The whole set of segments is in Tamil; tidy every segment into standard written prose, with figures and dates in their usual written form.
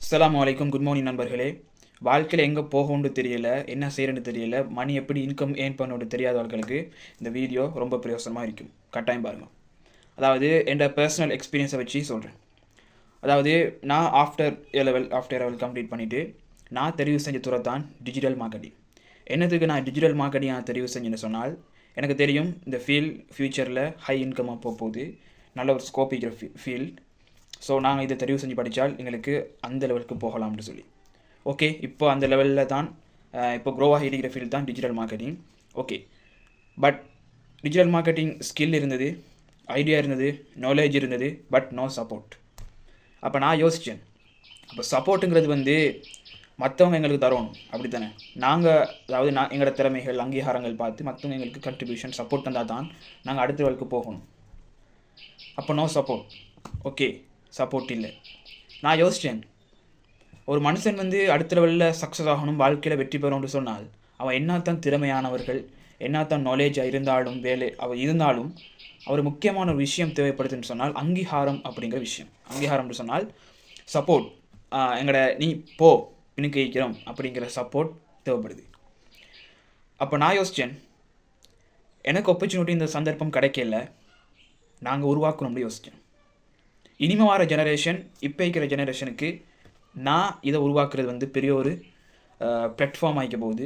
அஸ்ஸலாமு அலைக்கும். குட் மார்னிங் நண்பர்களே. வாழ்க்கையில் எங்கே போகணுன்னு தெரியல, என்ன செய்யணுன்னு தெரியல, மணி எப்படி இன்கம் ஏர்ன் பண்ணணுன்னு தெரியாதவர்களுக்கு இந்த வீடியோ ரொம்ப பிரயோசனமாக இருக்கும். கட்டாயம் பாருங்கள். அதாவது என்னோட பர்சனல் எக்ஸ்பீரியன்ஸை வச்சு சொல்கிறேன். அதாவது நான் ஆஃப்டர் லெவல் கம்ப்ளீட் பண்ணிவிட்டு நான் தெரிவு செஞ்ச துறை தான் டிஜிட்டல் மார்க்கெட்டிங். என்னத்துக்கு நான் டிஜிட்டல் மார்க்கெட்டிங் நான் தெரிவு செஞ்சேன்னு சொன்னால், எனக்கு தெரியும் இந்த ஃபீல்ட் ஃப்யூச்சரில் ஹை இன்கமாக போகுது, நல்ல ஒரு ஸ்கோப் இருக்கிற ஃபீல்ட். ஸோ நாங்கள் இதை தெரிவு செஞ்சு படித்தால் எங்களுக்கு அந்த லெவலுக்கு போகலாம்னு சொல்லி. ஓகே, இப்போ அந்த லெவலில் தான் இப்போ க்ரோவாக இருக்கிற ஃபீல்டு தான் digital marketing. Okay, but digital marketing skill இருந்தது, ஐடியா இருந்தது, நாலேஜ் இருந்தது, பட் நோ சப்போர்ட். அப்போ நான் யோசித்தேன், அப்போ சப்போர்ட்டுங்கிறது மற்றவங்க எங்களுக்கு தரணும், அப்படி தானே? அதாவது எங்களோட திறமைகள் அங்கீகாரங்கள் பார்த்து மற்றவங்க எங்களுக்கு கண்ட்ரிபியூஷன் சப்போர்ட் தந்தால் தான் நாங்கள் அடுத்த லெவலுக்கு போகணும். அப்போ நோ சப்போர்ட். ஓகே, சப்போர்ட் இல்லை. நான் யோசித்தேன், ஒரு மனுஷன் அடுத்த லெவலில் சக்ஸஸ் ஆகணும், வாழ்க்கையில் வெற்றி பெறணும்னு சொன்னால் அவன் என்னத்தான் திறமையானவர்கள், என்னத்தான் நாலேஜாக இருந்தாலும் அவர் முக்கியமான ஒரு விஷயம் தேவைப்படுதுன்னு சொன்னால் அங்கீகாரம் அப்படிங்கிற விஷயம். அங்கீகாரம்னு சொன்னால் சப்போர்ட். நீ போ எனக்கு வைக்கிறோம் அப்படிங்கிற சப்போர்ட் தேவைப்படுது. அப்போ நான் யோசித்தேன், எனக்கு ஆப்பர்ச்சுனிட்டி இந்த சந்தர்ப்பம் கிடைக்கல, நாங்கள் உருவாக்கணும்னு யோசித்தேன். இனிமே வர ஜெனரேஷன், இப்போ இருக்கிற ஜெனரேஷனுக்கு நான் இதை உருவாக்குறது பெரிய ஒரு பிளாட்ஃபார்ம் ஆகிக்க போகுது.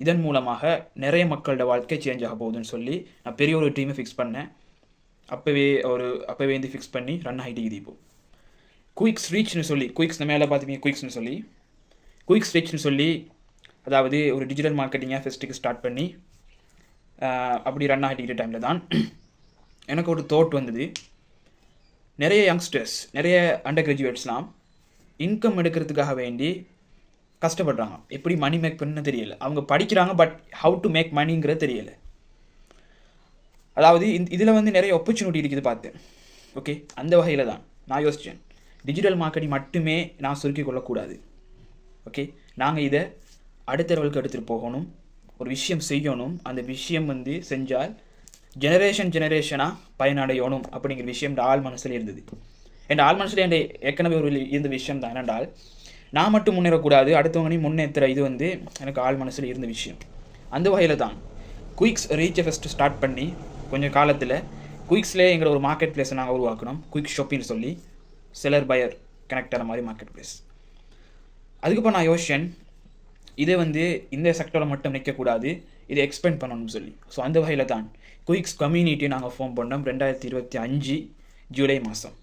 இதன் மூலமாக நிறைய மக்களோட வாழ்க்கை சேஞ்ச் ஆக போகுதுன்னு சொல்லி நான் பெரிய ஒரு டீமை ஃபிக்ஸ் பண்ணேன். அப்போவே ஃபிக்ஸ் பண்ணி ரன் ஆகிட்டு இது. இப்போது குயிக்ஸ் ரீச்னு சொல்லி, குயிக்ஸ் மேலே பார்த்துப்பீங்க, குயிக்ஸ் ரீச்னு சொல்லி, அதாவது ஒரு டிஜிட்டல் மார்க்கெட்டிங்காக ஃபஸ்ட்டுக்கு ஸ்டார்ட் பண்ணி அப்படி ரன் ஆகிட்டு டைமில் தான் எனக்கு ஒரு தாட் வந்தது. நிறைய யங்ஸ்டர்ஸ், நிறைய அண்டர் கிராஜுவேட்ஸ்லாம் இன்கம் எடுக்கிறதுக்காக வேண்டி கஷ்டப்படுறாங்க. எப்படி மணி மேக் பண்ண தெரியல. அவங்க படிக்கிறாங்க, பட் ஹவு டு மேக் மணிங்கிறது தெரியலை. அதாவது இதில் நிறைய ஆப்பர்ச்சுனிட்டி இருக்குது பார்த்தேன். ஓகே, அந்த வகையில் தான் நான் யோசித்தேன், டிஜிட்டல் மார்க்கெட்டிங் மட்டுமே நான் சுருக்கிக் கொள்ளக்கூடாது. ஓகே, நாங்கள் இதை அடுத்த லெவலுக்கு எடுத்துகிட்டு போகணும், ஒரு விஷயம் செய்யணும். அந்த விஷயம் செஞ்சால் ஜெனரேஷனாக பயனடையணும் அப்படிங்கிற விஷயம் இந்த ஆள் மனசில் இருந்தது. என் ஆள் மனசில் என் ஏற்கனவே ஒரு இருந்த விஷயம் தான். என்னென்றால், நான் மட்டும் முன்னேறக்கூடாது, அடுத்தவங்களையும் முன்னேற்ற இது எனக்கு ஆள் மனசில் இருந்த விஷயம். அந்த வகையில் தான் குயிக்ஸ் ரீச்சை ஃபஸ்ட்டு ஸ்டார்ட் பண்ணி கொஞ்சம் காலத்தில் குயிக்ஸ்லேயே எங்களை ஒரு மார்க்கெட் பிளேஸை நாங்கள் உருவாக்கணும். குயிக் ஷாப்பின்னு சொல்லி செலர் பையர் கனெக்ட் ஆன மாதிரி மார்க்கெட் பிளேஸ். அதுக்கப்புறம் நான் யோசிச்சேன், இதை இந்த செக்டரில் மட்டும் நிற்கக்கூடாது, இதை எக்ஸ்பெண்ட் பண்ணணும்னு சொல்லி. ஸோ அந்த வகையில் தான் குயிக்ஸ் கம்யூனிட்டி நாங்கள் ஃபார்ம் பண்ணோம் 2025 ஜூலை மாதம்.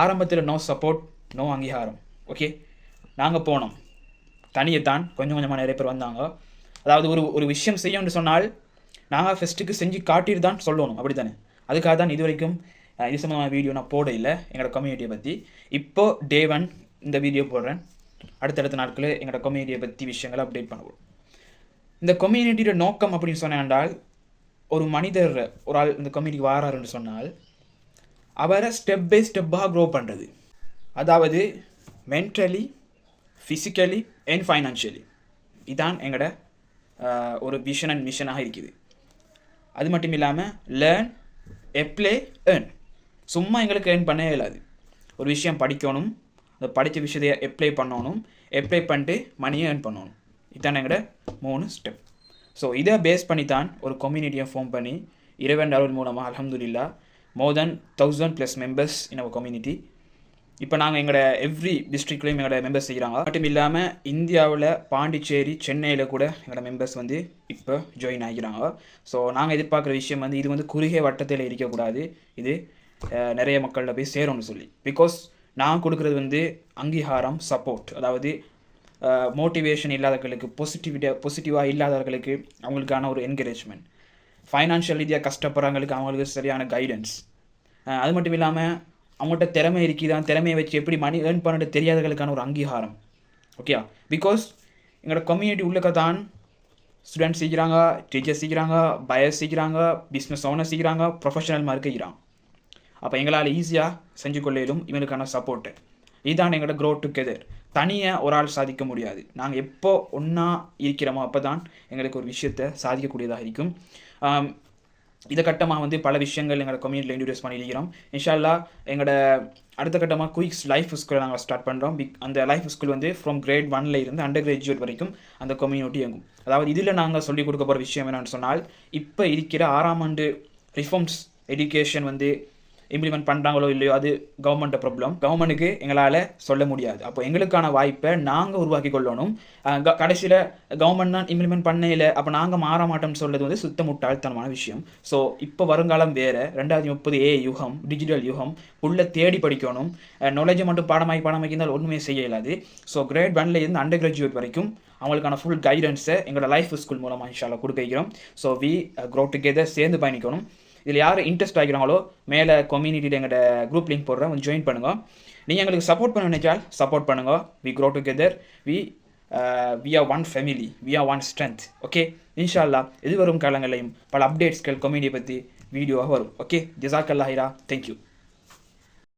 ஆரம்பத்தில் நோ சப்போர்ட், நோ அங்கீகாரம். ஓகே, நாங்கள் போனோம் தனியை தான், கொஞ்சம் கொஞ்சமாக நிறைய பேர் வந்தாங்க. அதாவது ஒரு விஷயம் செய்யணும்னு சொன்னால் நாங்கள் ஃபஸ்ட்டுக்கு செஞ்சு காட்டிட்டு தான் சொல்லணும், அப்படி தானே? அதுக்காக தான் இது வரைக்கும் இது சம்பந்தமான வீடியோ நான் போட இல்லை எங்களோட கம்யூனிட்டியை பற்றி. இப்போது Day 1 இந்த வீடியோ போடுறேன். அடுத்தடுத்த நாட்களில் எங்களோட கம்யூனிட்டியை பற்றி விஷயங்களை அப்டேட் பண்ணுவோம். இந்த கம்யூனிட்டியோட நோக்கம் அப்படின்னு சொன்னால், ஒரு மனிதர், ஒரு ஆள் இந்த கம்யூனிட்டிக்கு வாராருன்னு சொன்னால் அவரை ஸ்டெப் பை ஸ்டெப்பாக க்ரோ பண்ணுறது. அதாவது மென்டலி, ஃபிசிக்கலி அண்ட் ஃபைனான்ஷியலி. இதுதான் எங்களோட ஒரு விஷன் அண்ட் மிஷனாக இருக்குது. அது மட்டும் இல்லாமல் லேர்ன், அப்ளை, ஏர்ன். சும்மா எங்களுக்கு ஏர்ன் பண்ணவே இல்லாது. ஒரு விஷயம் படிக்கணும், அந்த படித்த விஷயத்தை அப்ளை பண்ணணும், அப்ளை பண்ணிட்டு மணியை ஏர்ன் பண்ணணும். இதுதான் எங்களோட 3 ஸ்டெப். ஸோ இதை பேஸ் பண்ணி தான் ஒரு கம்யூனிட்டியை ஃபார்ம் பண்ணி $20 மூலமாக அல்ஹம்துலில்லாஹ் மோர் தென் 1000+ மெம்பர்ஸ் இன் அவர் கம்யூனிட்டி. இப்போ நாங்கள் எங்களோட எவ்ரி டிஸ்ட்ரிக்ட்லேயும் எங்களோட மெம்பர்ஸ் செய்கிறாங்க. மட்டும் இல்லாமல் இந்தியாவில் பாண்டிச்சேரி, சென்னையில் கூட எங்களோட மெம்பர்ஸ் இப்போ ஜாயின் ஆகிறாங்க. ஸோ நாங்கள் எதிர்பார்க்குற விஷயம் இது குறுகிய வட்டத்தில் இருக்கக்கூடாது, இது நிறைய மக்களில் போய் சேரும்னு சொல்லி. பிகாஸ் நான் கொடுக்குறது அங்கீகாரம், சப்போர்ட். அதாவது மோட்டிவேஷன் இல்லாதவர்களுக்கு, பாசிட்டிவாக இல்லாதவர்களுக்கு அவங்களுக்கான ஒரு என்கரேஜ்மெண்ட், ஃபைனான்ஷியல் ரீதியாக கஷ்டப்படுறவங்களுக்கு அவங்களுக்கு சரியான கைடன்ஸ். அது மட்டும் இல்லாமல் அவங்கள்ட்ட திறமை இருக்குதான், திறமையை வச்சு எப்படி மணி ஏர்ன் பண்ணிட்டு தெரியாதவர்களுக்கான ஒரு அங்கீகாரம். ஓகே, பிகாஸ் எங்களோட கம்யூனிட்டி உள்ளக்க தான் ஸ்டூடெண்ட்ஸ் சீக்கிறாங்க, டீச்சர்ஸ் சீக்கிறாங்க, பயர்ஸ் சீக்கிறாங்க, பிஸ்னஸ் ஓனர் சீக்கிறாங்க, ப்ரொஃபஷனல் மாதிரி இருக்கிறாங்க. அப்போ எங்களால் ஈஸியாக செஞ்சு கொள்ளையிலும் இவங்களுக்கான சப்போர்ட்டு. இதுதான் எங்களோட க்ரோ டுகெதர். தனியாக ஒரு ஆள் சாதிக்க முடியாது. நாங்கள் எப்போ ஒன்றா இருக்கிறோமோ அப்போ தான் எங்களுக்கு ஒரு விஷயத்தை சாதிக்கக்கூடியதாக இருக்கும். இதை கட்டமாக வந்து பல விஷயங்கள் எங்களோட கம்யூனிட்டியில் இன்ட்ரடியூஸ் பண்ணியிருக்கிறோம். இன்ஷா அல்லாஹ் எங்களோட அடுத்த கட்டமாக குயிக்ஸ் லைஃப் ஸ்கூலை நாங்கள் ஸ்டார்ட் பண்ணுறோம். அந்த லைஃப் ஸ்கூல் வந்து ஃப்ரம் கிரேட் 1ல இருந்து அண்டர் கிராஜுவேட் வரைக்கும் அந்த கம்யூனிட்டி இயங்கும். அதாவது இதில் நாங்கள் சொல்லிக் கொடுக்க போகிற விஷயம் என்னென்னு சொன்னால், இப்போ இருக்கிற 6ஆம் ஆண்டு ரிஃபார்ம்ஸ் எஜுகேஷன் வந்து இம்ப்ளிமெண்ட் பண்ணுறாங்களோ இல்லையோ அது கவர்மெண்ட்டை ப்ராப்ளம். கவர்மெண்ட்டுக்கு எங்களால் சொல்ல முடியாது. அப்போ எங்களுக்கான வாய்ப்பை நாங்கள் உருவாக்கி கொள்ளணும். கடைசியில் கவர்மெண்ட் தான் இம்ப்ளிமெண்ட் பண்ணல, அப்போ நாங்கள் மாற மாட்டோம்னு சொல்கிறது வந்து சுத்த முட்டாள்தனமான விஷயம். ஸோ இப்போ வருங்காலம் வேறு, 2030 யுகம், டிஜிட்டல் யுகம். உள்ள தேடி படிக்கணும். நாலேஜை மட்டும் பாடமாக்கி இருந்தால் ஒன்றுமே செய்ய இயலாது. ஸோ கிரேட் 1ல இருந்து அண்டர் கிராஜுவேட் வரைக்கும் அவங்களுக்கான ஃபுல் கைடன்ஸை எங்களோட லைஃப் ஸ்கூல் மூலமாக இன்ஷா அல்லாஹ் கொடுக்க வைக்கிறோம். ஸோ வி க்ரோ டுகெதர், சேர்ந்து பயணிக்கணும். இதில் யார் இன்ட்ரெஸ்ட் ஆகிறாங்களோ மேலே கம்யூனிட்டியில் எங்களோட குரூப் லிங்க் போடுறேன், கொஞ்சம் ஜாயின் பண்ணுங்கள். நீங்கள் எங்களுக்கு சப்போர்ட் பண்ண நினைச்சால் சப்போர்ட் பண்ணுங்கள். We grow together, we are one family, we are one strength. Okay, இன்ஷா அல்லாஹ் எதிர்வரும் காலங்களையும் பல அப்டேட்ஸ்கள் கம்யூனிட்டியை பற்றி வீடியோவாக வரும். ஓகே, ஜஸாக்கல்லாஹ் ஹைரா. தேங்க்யூ.